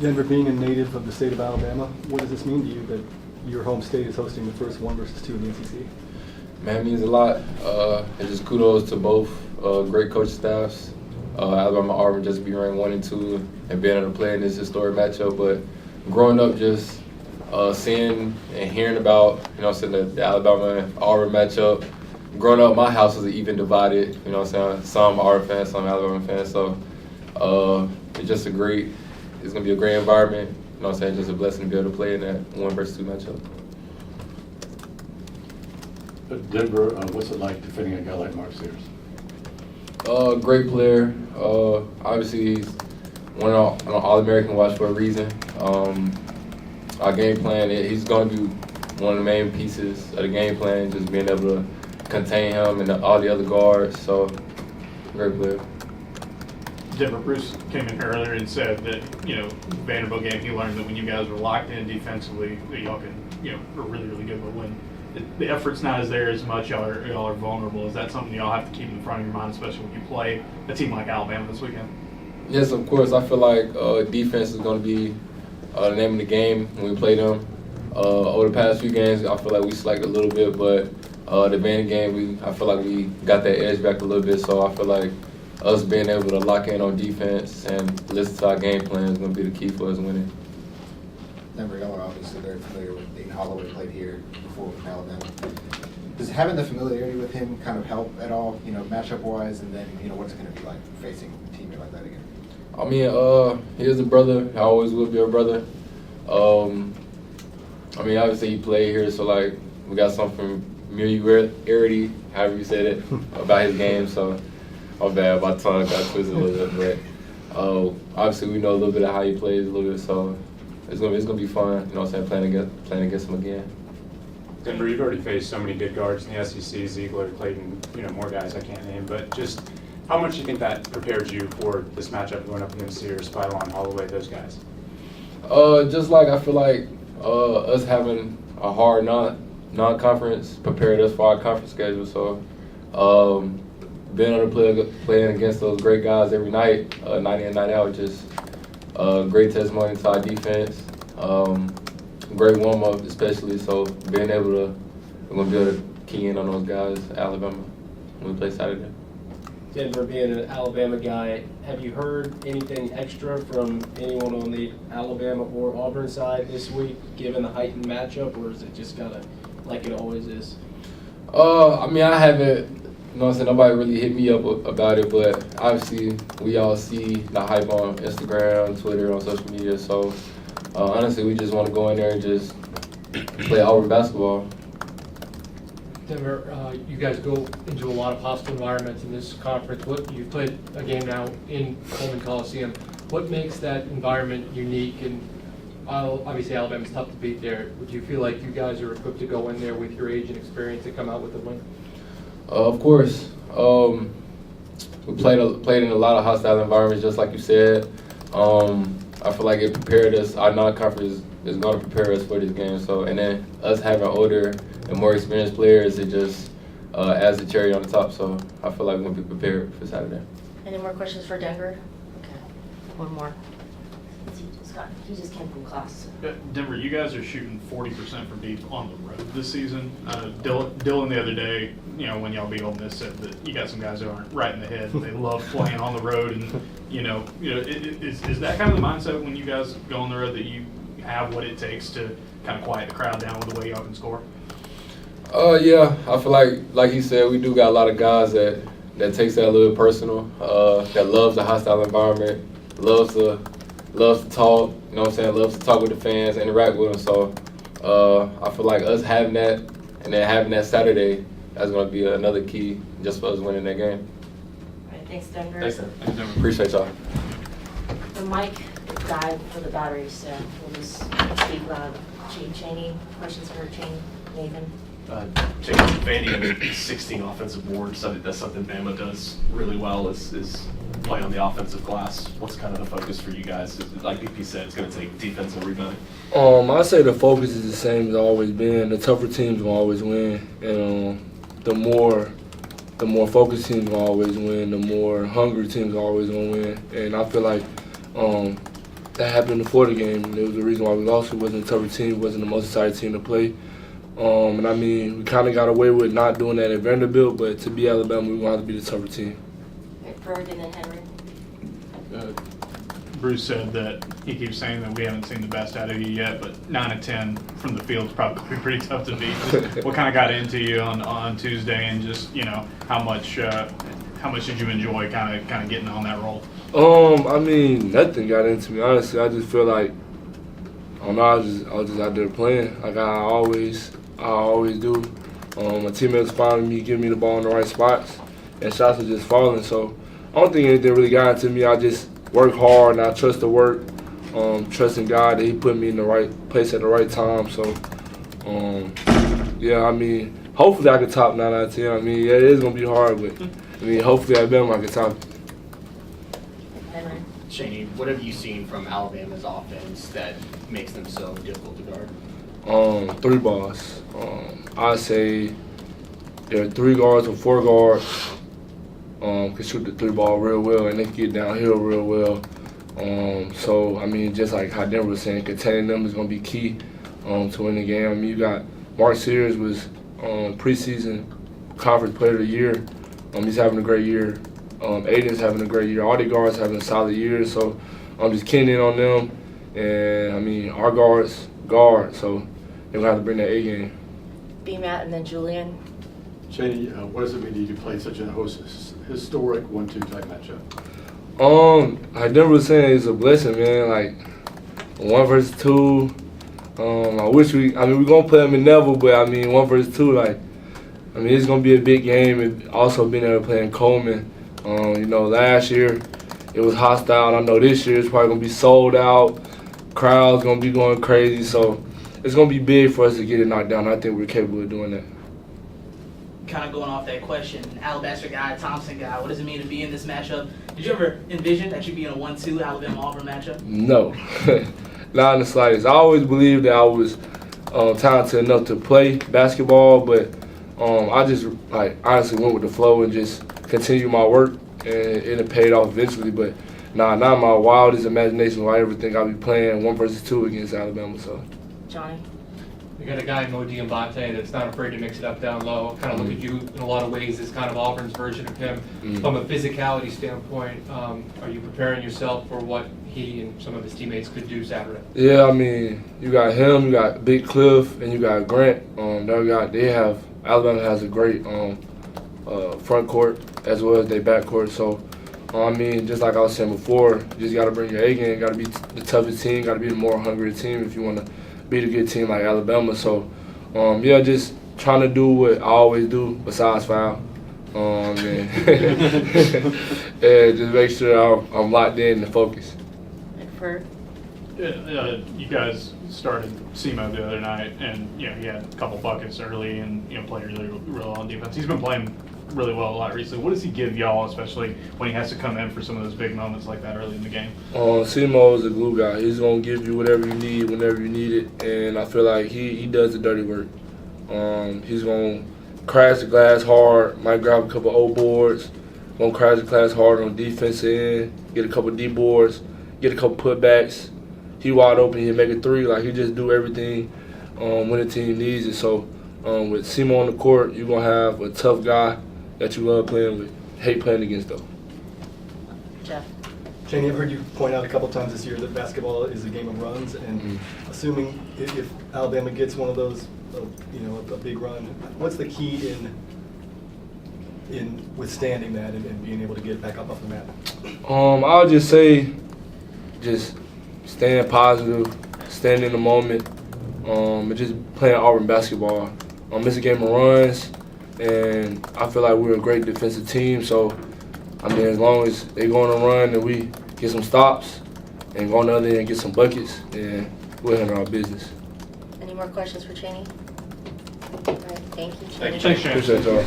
Denver, being a native of the state of Alabama, what does this mean to you that your home state is hosting the first 1 versus 2 in the ACC? Man, it means a lot. And just kudos to both great coaching staffs. Alabama, Auburn, just be ranked 1 and 2 and being able to play in this historic matchup. But growing up, just seeing and hearing about, the Alabama Auburn matchup. Growing up, my house was even divided. Some Auburn fans, some Alabama fans. So it's just it's gonna be a great environment. Just a blessing to be able to play in that 1 versus 2 matchup. But Denver, what's it like defending a guy like Mark Sears? Great player. Obviously, he's one of All-American watch for a reason. Our game plan, he's going to be one of the main pieces of the game plan, just being able to contain him and all the other guards. So, great player. Denver, Bruce came in earlier and said that, Vanderbilt game, he learned that when you guys were locked in defensively, that y'all can, are really, really good. But when the effort's not as there as much, y'all are vulnerable. Is that something y'all have to keep in front of your mind, especially when you play a team like Alabama this weekend? Yes, of course. I feel like defense is going to be the name of the game when we play them. Over the past few games, I feel like we slacked a little bit, but the Vandy game, I feel like we got that edge back a little bit. So I feel like us being able to lock in on defense and listen to our game plan is going to be the key for us winning. Denver, y'all are obviously very familiar with Dayton Holloway, played here before with Alabama. Does having the familiarity with him kind of help at all, matchup-wise, and then, what's it going to be like facing a teammate like that again? I mean, he is a brother. I always will be a brother. Obviously he played here, so, we got some familiarity, however you said it, about his game, so I'm bad. My tongue got twisted a little bit, but obviously we know a little bit of how he plays a little bit, so it's gonna be fun, playing against him again. Denver, you've already faced so many good guards in the SEC, Ziegler, Clayton, more guys I can't name, but just how much do you think that prepared you for this matchup going up against Sears, Spylon, Holloway, those guys? I feel like us having a hard non-conference prepared us for our conference schedule, so being able to playing against those great guys every night, night in, night out, just great testimony to our defense. Great warm-up especially, so we're going to be able to key in on those guys, Alabama, when we play Saturday. Denver, being an Alabama guy, have you heard anything extra from anyone on the Alabama or Auburn side this week, given the heightened matchup, or is it just kind of like it always is? I haven't. Nobody really hit me up about it, but obviously we all see the hype on Instagram, Twitter, on social media. So honestly, we just want to go in there and just play Auburn basketball. Denver, you guys go into a lot of hostile environments in this conference. You've played a game now in Coleman Coliseum. What makes that environment unique? And obviously Alabama's tough to beat there. Would you feel like you guys are equipped to go in there with your age and experience to come out with a win? Of course. We played in a lot of hostile environments, just like you said. I feel like it prepared us. Our non-conference is going to prepare us for this game. So, and then us having older and more experienced players, it just adds the cherry on the top. So I feel like we're going to be prepared for Saturday. Any more questions for Denver? Okay, one more. He just came from class. Denver, you guys are shooting 40% from deep on the road this season. Dylan the other day, when y'all beat Ole Miss, said that you got some guys who aren't right in the head. They love playing on the road, and is that kind of the mindset when you guys go on the road, that you have what it takes to kind of quiet the crowd down with the way y'all can score? Yeah, I feel like he said, we do got a lot of guys that takes that a little personal. That loves the hostile environment, loves to talk, loves to talk with the fans, interact with them. So I feel like us having that and then having that Saturday, that's going to be another key just for us winning that game. All right, thanks, Denver. Thanks, Denver. Appreciate y'all. The mic died for the battery, so we'll just speak loud. Chaney, questions for Chaney, Nathan? Chaney, Vandy 16 offensive boards. That's something Bama does really well is play on the offensive glass. What's kind of the focus for you guys? Like BP said, it's going to take defense and rebounding. I say the focus is the same as always been. The tougher teams will always win, and the more focused teams will always win. The more hungry teams are always gonna win. And I feel like that happened before the game. And it was the reason why we lost. It wasn't a tougher team. It wasn't the most exciting team to play. And I mean, we kind of got away with not doing that at Vanderbilt, but to be Alabama, we're going to have to be the tougher team. Bird and then Henry. Bruce said that he keeps saying that we haven't seen the best out of you yet, but 9 of 10 from the field is probably pretty tough to beat. What kind of got into you on Tuesday, and just how much did you enjoy kind of getting on that roll? I mean, nothing got into me. Honestly, I just feel like I was just out there playing like I always do. My teammates finding me, giving me the ball in the right spots, and shots were just falling. So I don't think anything really got into me. I just work hard, and I trust the work, trusting God that He put me in the right place at the right time. So, yeah, I mean, hopefully I can top 9 out of 10. I mean, yeah, it is going to be hard, but, I mean, hopefully I can top it. Henry. Chaney, what have you seen from Alabama's offense that makes them so difficult to guard? 3 balls. I'd say there are 3 guards or 4 guards can shoot the 3 ball real well, and they can get downhill real well. So, I mean, just like how Denver was saying, containing them is going to be key to win the game. I mean, you got Mark Sears was preseason conference player of the year. He's having a great year. Aiden's having a great year. All the guards having a solid year. So I'm just keying in on them. And, I mean, our guards guard, so they're going to have to bring that A game. B-Matt and then Julian. Chaney, what does it mean to you to play such a historic 1-2 type matchup? Like Denver was saying, it's a blessing, man. Like 1 versus 2. I wish we're going to play them in Neville, but I mean, 1 versus 2, like, I mean, it's going to be a big game. And also being able to play in Coleman. Last year it was hostile. I know this year it's probably going to be sold out. Crowd's going to be going crazy. So it's going to be big for us to get it knocked down. I think we're capable of doing that. Kind of going off that question, Alabaster guy, Thompson guy, what does it mean to be in this matchup? Did you ever envision that you'd be in a 1-2 Alabama-Auburn matchup? No, not in the slightest. I always believed that I was talented enough to play basketball, but I just honestly went with the flow and just continued my work, and it paid off eventually. But not my wildest imagination why I ever think I'll be playing 1 versus 2 against Alabama. So, Johnny. We got a guy in Mo Diambate that's not afraid to mix it up down low. Kind of look at you in a lot of ways as kind of Auburn's version of him. From a physicality standpoint, are you preparing yourself for what he and some of his teammates could do Saturday? Yeah, I mean, you got him, you got Big Cliff, and you got Grant. Alabama has a great front court as well as their back court. So, I mean, just like I was saying before, you just got to bring your A game. Got to be the toughest team. Got to be the more hungry team if you want to beat a good team like Alabama. So, yeah, just trying to do what I always do besides foul. And just make sure I'm locked in and focused. Yeah, you guys started Simo the other night, and he had a couple buckets early, and played really well on defense. He's been playing really well a lot recently. What does he give y'all, especially when he has to come in for some of those big moments like that early in the game? Simo is a glue guy. He's gonna give you whatever you need whenever you need it, and I feel like he does the dirty work. He's gonna crash the glass hard. Might grab a couple O boards. Gonna crash the glass hard on the defensive end. Get a couple D boards. Get a couple putbacks. He wide open, he'll make a 3. Like, he just do everything when the team needs it. So with Simo on the court, you're going to have a tough guy that you love playing with. Hate playing against, though. Jeff. Chaney, I've heard you point out a couple times this year that basketball is a game of runs, and assuming if Alabama gets one of those, a big run, what's the key in withstanding that and being able to get back up off the mat? I'll just say just staying positive, staying in the moment, and just playing Auburn basketball. It's a game of runs, and I feel like we're a great defensive team. So, I mean, as long as they go on a run and we get some stops and go on the other end and get some buckets, then we'll handle our business. Any more questions for Chaney? All right, thank you, Chaney. Thanks, Chaney. Appreciate y'all.